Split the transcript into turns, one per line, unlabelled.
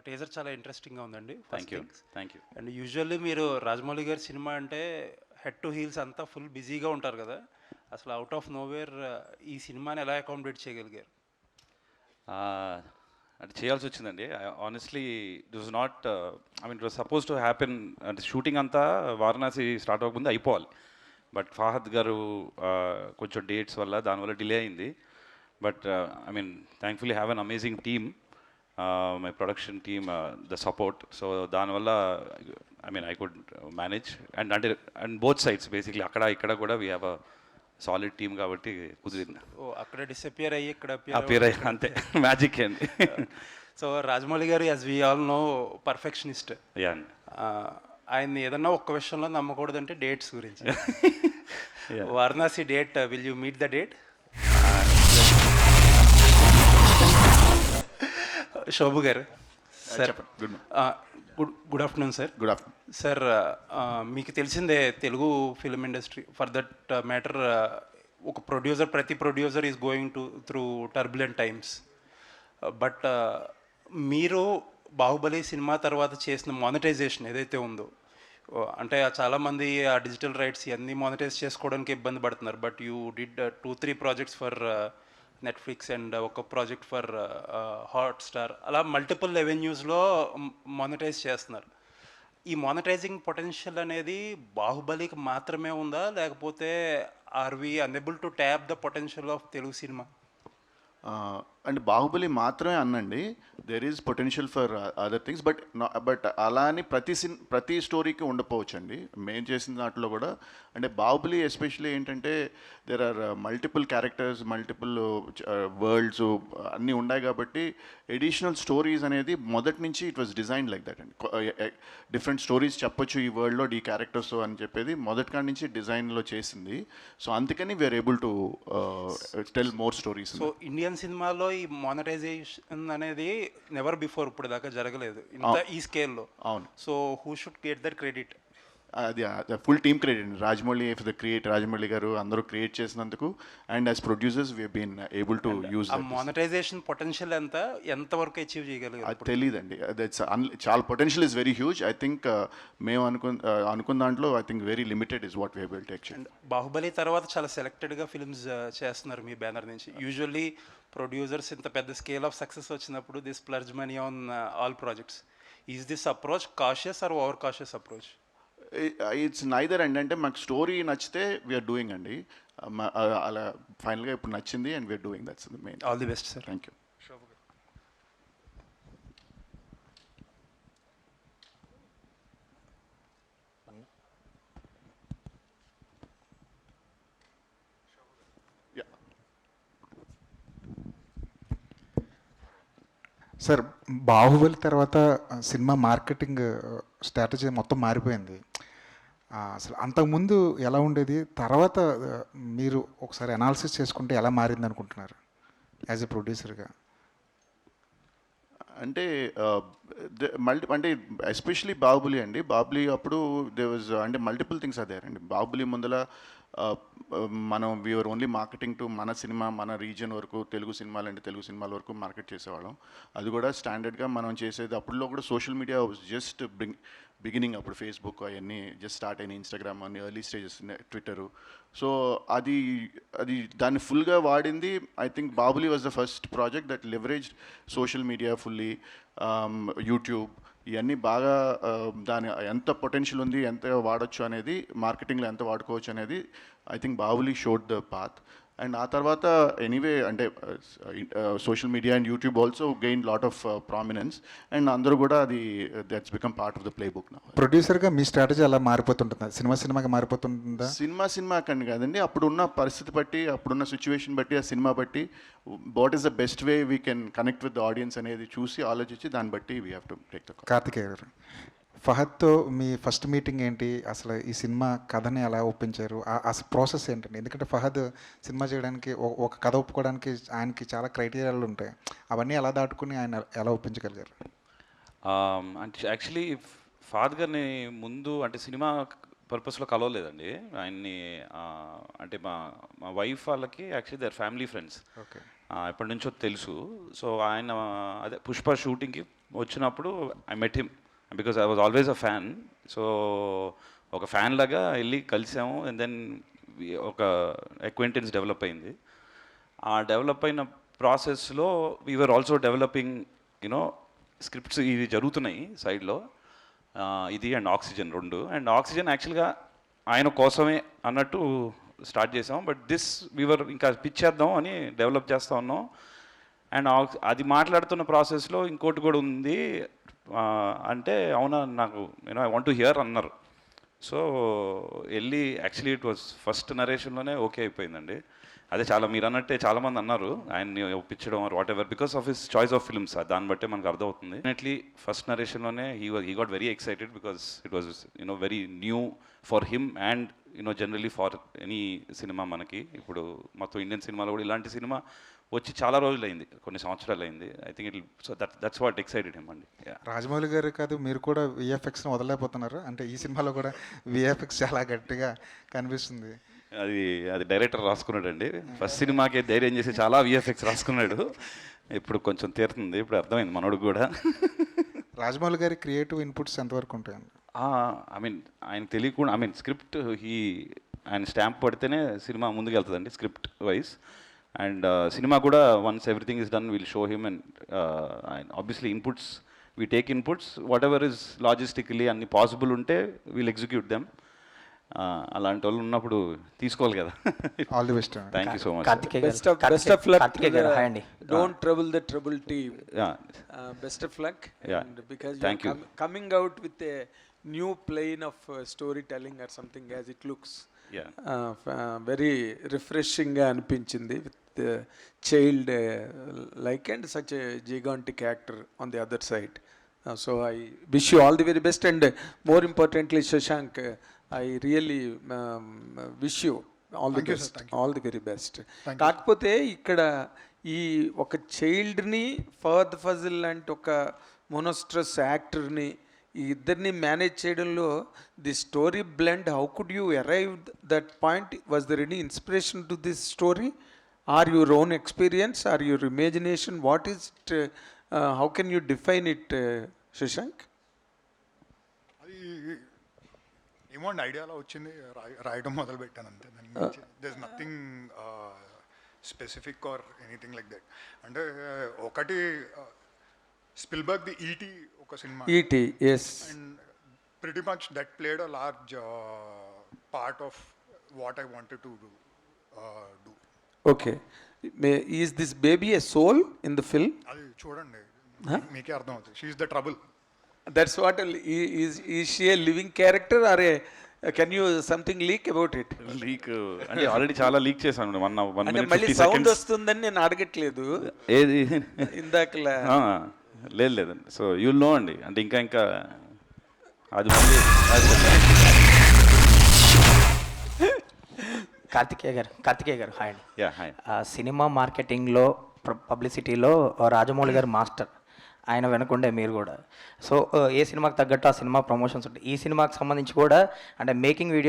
Teaser చాలా ఇంట్రెస్టింగ్గా ఉందండి.
Thank
first
you
things
thank you.
And usually మీరు రాజమౌళి గారి సినిమా అంటే హెడ్ టు హీల్స్ అంతా ఫుల్ బిజీగా ఉంటారు కదా. అసలు అవుట్ ఆఫ్ నోవేర్ ఈ సినిమాని ఎలా అకామిడేట్ చేయగలిగారు?
అంటే చేయాల్సి వచ్చిందండి. Honestly it was not, I mean it was suppose to happen. అంటే షూటింగ్ అంతా వారణాసి స్టార్ట్ అవ్వకముందు అయిపోవాలి. బట్ ఫాహద్ గారు కొంచెం డేట్స్ వల్ల దానివల్ల డిలే అయింది. But I mean thankfully have an amazing team, my production team, the support. So దానివల్ల I mean I could manage and both sides basically అక్కడ ఇక్కడ కూడా we have a solid team కాబట్టి కుదిరింది.
ఓ అక్కడ డిసపియర్ అయ్యి ఇక్కడ
అపియర్ అయ్యి అంతే మ్యాజిక్ అండి.
So Rajamouli garu as we all know perfectionist.
Yeah అండి.
ఆయన్ని ఏదన్నా ఒక్క విషయంలో నమ్మకూడదంటే డేట్స్ గురించి. Varanasi date, will you meet the date? Shobu garu sir, good afternoon sir.
Good afternoon
sir. మీకు తెలిసిందే Telugu film industry for that matter, ఒక ప్రొడ్యూసర్, ప్రతి producer is going through turbulent times. But మీరు బాహుబలి సినిమా తర్వాత చేసిన మానిటైజేషన్ ఏదైతే ఉందో, అంటే చాలామంది ఆ డిజిటల్ రైట్స్ ఇవన్నీ మానిటైజ్ చేసుకోవడానికి ఇబ్బంది పడుతున్నారు. But you did 2-3 projects for Netflix and ఒక ప్రాజెక్ట్ ఫర్ హాట్స్టార్, అలా మల్టిపుల్ రెవెన్యూస్లో మానిటైజ్ చేస్తున్నారు. ఈ మానిటైజింగ్ పొటెన్షియల్ అనేది బాహుబలికి మాత్రమే ఉందా, లేకపోతే are we unable to tap the potential of Telugu సినిమా?
అండ్ బాహుబలి మాత్రమే అన్నండి, there is potential for other things. But అలా అని ప్రతి స్టోరీకి ఉండకపోవచ్చు అండి. మేము చేసిన దాంట్లో కూడా అంటే బాహుబలి ఎస్పెషల్లీ ఏంటంటే there are multiple characters, multiple worlds అన్నీ ఉన్నాయి కాబట్టి ఎడిషనల్ స్టోరీస్ అనేది మొదటి నుంచి it was design like that అండి. డిఫరెంట్ స్టోరీస్ చెప్పొచ్చు ఈ వరల్డ్లో ఈ క్యారెక్టర్స్ అని చెప్పేది మొదటి కాడి నుంచి డిజైన్లో చేసింది. సో అందుకని we are able to tell more stories.
So Indian సినిమాలో ఈ మానిటైజేషన్ అనేది నెవర్ బిఫోర్ ఇప్పుడు దాకా జరగలేదు ఇంత ఈ స్కేల్లో.
అవును.
So who should get that credit?
అది ఫుల్ టీమ్ క్రెడిట్ అండి. రాజమౌళి ఫర్ ద రాజమౌళి గారు అందరూ క్రియేట్ చేసినందుకు, and as producers we been able to use.
ఆ మానిటైజేషన్ పొటెన్షియల్ ఎంతవరకు అచీవ్ చేయగలిగారు?
అది తెలియదండి. దట్స్ చాలా potential is very huge. I think మేము అనుకున్న దాంట్లో I think very limited is what we able to actually.
Baahubali తర్వాత చాలా సెలెక్టెడ్గా ఫిల్మ్స్ చేస్తున్నారు మీ బ్యానర్ నుంచి. యూజువల్లీ ప్రొడ్యూసర్స్ ఇంత పెద్ద స్కేల్ ఆఫ్ సక్సెస్ వచ్చినప్పుడు this splurge money on all projects. Is this approach cautious or over cautious approach?
It's neither అండి. అంటే మాకు స్టోరీ నచ్చితే వీఆర్ డూయింగ్ అండి. అలా ఫైనల్గా ఇప్పుడు నచ్చింది and we are doing. That's the main.
All the best sir.
Thank you.
Sir, Baahubali తర్వాత సినిమా మార్కెటింగ్ స్ట్రాటజీ మొత్తం మారిపోయింది. అసలు అంతకుముందు ఎలా ఉండేది, తర్వాత మీరు ఒకసారి అనాలిసిస్ చేసుకుంటే ఎలా మారింది అనుకుంటున్నారు యాజ్ ఎ ప్రొడ్యూసర్గా?
అంటే అంటే ఎస్పెషలీ బాహుబలి అండి. బాహుబలి అప్పుడు దే వాజ్ అంటే మల్టిపుల్ థింగ్స్ ఆర్ దేర్ అండి. బాహుబలి ముందల మనం వీఆర్ ఓన్లీ మార్కెటింగ్ టు మన సినిమా, మన రీజియన్ వరకు, తెలుగు సినిమాలు అంటే తెలుగు సినిమాల వరకు మార్కెట్ చేసేవాళ్ళం. అది కూడా స్టాండర్డ్గా మనం చేసేది. అప్పుడులో కూడా సోషల్ మీడియా జస్ట్ బిగినింగ్. అప్పుడు ఫేస్బుక్ అవన్నీ జస్ట్ స్టార్ట్ అయినాయి, ఇన్స్టాగ్రామ్ అన్ని ఎర్లీ స్టేజెస్, ట్విట్టరు. సో అది దాన్ని ఫుల్గా వాడింది. I think Baahubali was the first project that leveraged social media fully, YouTube ఇవన్నీ బాగా దాని ఎంత పొటెన్షియల్ ఉంది, ఎంత వాడచ్చు అనేది, మార్కెటింగ్లో ఎంత వాడుకోవచ్చు అనేది I think Baahubali showed the path. And ఆ తర్వాత ఎనీవే అంటే social media and YouTube also gain lot of prominence. And అందరూ కూడా అది that's become part of the play book.
ప్రొడ్యూసర్గా మీ స్ట్రాటజీ అలా మారిపోతుంటుందా? సినిమాకి మారిపోతుంటుందా?
సినిమా కండి కాదండి, అప్పుడున్న పరిస్థితి బట్టి, అప్పుడున్న సిచ్యువేషన్ బట్టి, ఆ సినిమా బట్టి what is the best way we can connect with the audience అనేది చూసి ఆలోచించి దాన్ని బట్టి we have to take the call.
Karthikeya garu, ఫహద్తో మీ ఫస్ట్ మీటింగ్ ఏంటి? అసలు ఈ సినిమా కథని ఎలా ఒప్పించారు? అసలు ప్రాసెస్ ఏంటండి? ఎందుకంటే ఫహద్ సినిమా చేయడానికి, ఒక కథ ఒప్పుకోవడానికి ఆయనకి చాలా క్రైటీరియాలు ఉంటాయి. అవన్నీ ఎలా దాటుకుని ఆయన ఎలా ఒప్పించగలిగారు?
అంటే యాక్చువల్లీ ఫహద్ గారిని ముందు అంటే సినిమా పర్పస్లో కలవలేదండి ఆయన్ని. అంటే మా వైఫ్ వాళ్ళకి actually their family friends,
okay,
ఎప్పటి నుంచో తెలుసు. సో ఆయన అదే పుష్ప షూటింగ్కి వచ్చినప్పుడు I met him because I was always a fan. So ఒక ఫ్యాన్ లాగా వెళ్ళి కలిసాము. అండ్ దెన్ ఒక అక్వైంటెన్స్ డెవలప్ అయింది. ఆ డెవలప్ అయిన ప్రాసెస్లో we are also developing you know scripts ఇవి జరుగుతున్నాయి సైడ్లో, ఇది అండ్ ఆక్సిజన్ 2. అండ్ ఆక్సిజన్ యాక్చువల్గా ఆయన కోసమే అన్నట్టు స్టార్ట్ చేసాం. బట్ దిస్ వీవర్ ఇంకా పిచ్ చేద్దాం అని డెవలప్ చేస్తూ ఉన్నాం. అండ్ అది మాట్లాడుతున్న ప్రాసెస్లో ఇంకోటి కూడా ఉంది. అంటే అవునా, నాకు you know I want to hear అన్నారు. సో వెళ్ళి యాక్చువల్లీ ఇట్ వాజ్ ఫస్ట్ నరేషన్లోనే ఓకే అయిపోయిందండి. అదే చాలా మీరు అన్నట్టే చాలామంది అన్నారు ఆయన్ని ఒప్పించడం or whatever because of his choice of films, దాన్ని బట్టే మనకు అర్థమవుతుంది. డెఫినెట్లీ ఫస్ట్ నరేషన్లోనే he got very excited because it was you know very new for him and you know generally for any సినిమా. మనకి ఇప్పుడు మొత్తం ఇండియన్ సినిమాలో కూడా ఇలాంటి సినిమా వచ్చి చాలా రోజులు అయింది, కొన్ని సంవత్సరాలు అయింది. I think it so that's what excited him అండి.
రాజమౌళి గారు కాదు, మీరు కూడా విఎఫ్ఎక్స్ని వదలలేకపోతున్నారు. అంటే ఈ సినిమాలో కూడా విఎఫ్ఎక్స్ చాలా గట్టిగా కనిపిస్తుంది.
అది డైరెక్టర్ రాసుకున్నాడు అండి. ఫస్ట్ సినిమాకే ధైర్యం చేసి చాలా విఎఫ్ఎక్స్ రాసుకున్నాడు. ఇప్పుడు కొంచెం తీరుతుంది, ఇప్పుడు అర్థమైంది మనోడు కూడా.
రాజమౌళి గారి క్రియేటివ్ ఇన్పుట్స్ ఎంతవరకు ఉంటాయండి?
ఐ మీన్ ఆయన తెలియకుండా, ఐ మీన్ స్క్రిప్ట్ ఆయన స్టాంప్ పడితేనే సినిమా ముందుకు వెళ్తుందండి స్క్రిప్ట్ వైజ్. అండ్ సినిమా కూడా once everything is done will show him. And obviously inputs we take inputs whatever is logistically అన్ని పాసిబుల్ ఉంటే విల్ ఎగ్జిక్యూట్ దెమ్. అలాంటి వాళ్ళు ఉన్నప్పుడు తీసుకోవాలి కదా.
All the best.
Thank you so much.
Best of luck. Don't trouble the trouble team. Best of luck.
Yeah.
And because
Thank
you're
you.
coming out with a new plane of storytelling or something as it looks.
Yeah.
Very refreshing గా అనిపించింది with the child like and such a gigantic actor on the other side. So I wish you all the very best, and more importantly Shashank, I really wish you all the best, all the very best. కాకపోతే ఇక్కడ ఈ ఒక చైల్డ్ని ఫర్ద్ ఫజిల్ లాంటి ఒక మోనోస్ట్రస్ యాక్టర్ని ఈ ఇద్దరిని manage చేయడంలో the story blend, how could you arrive that point? Was there any inspiration to this story or your own experience or your imagination? What is it? How can you define it Shashank?
అది ఏమో అండి, ఐడియాలో వచ్చింది, రాయడం మొదలు పెట్టాను అంతే. There is nothing specific or anything like that. అంటే ఒకటి స్పిల్బర్గ్ ది ఈటీ ఒక cinema,
ET, yes,
and pretty much that played a large part of what I wanted to do.
Okay, is this baby a soul in the film?
అది చూడండి, మీకే అర్థం అవుతుంది. She is the trouble.
That's what is she a living character or a can you something leak about it?
Leak అంటే already చాలా leak చేశాను. 1
అంటే
minute
మళ్ళీ
50
సౌండ్
seconds.
వస్తుందని నేను అడగట్లేదు
ఏది
ఇందాకలా.
లేదండి. సో యూల్ నో అండి. అంటే ఇంకా అది మళ్ళీ
కార్తికేయ గారు హాయ్ అండి.
Yeah hi.
సినిమా మార్కెటింగ్లో పబ్లిసిటీలో రాజమౌళి గారు మాస్టర్, ఆయన వెనకుండే మీరు కూడా. సో ఏ సినిమాకి తగ్గట్టు ఆ సినిమా ప్రమోషన్స్ ఉంటాయి. ఈ సినిమాకి సంబంధించి కూడా అంటే మేకింగ్ వీడియో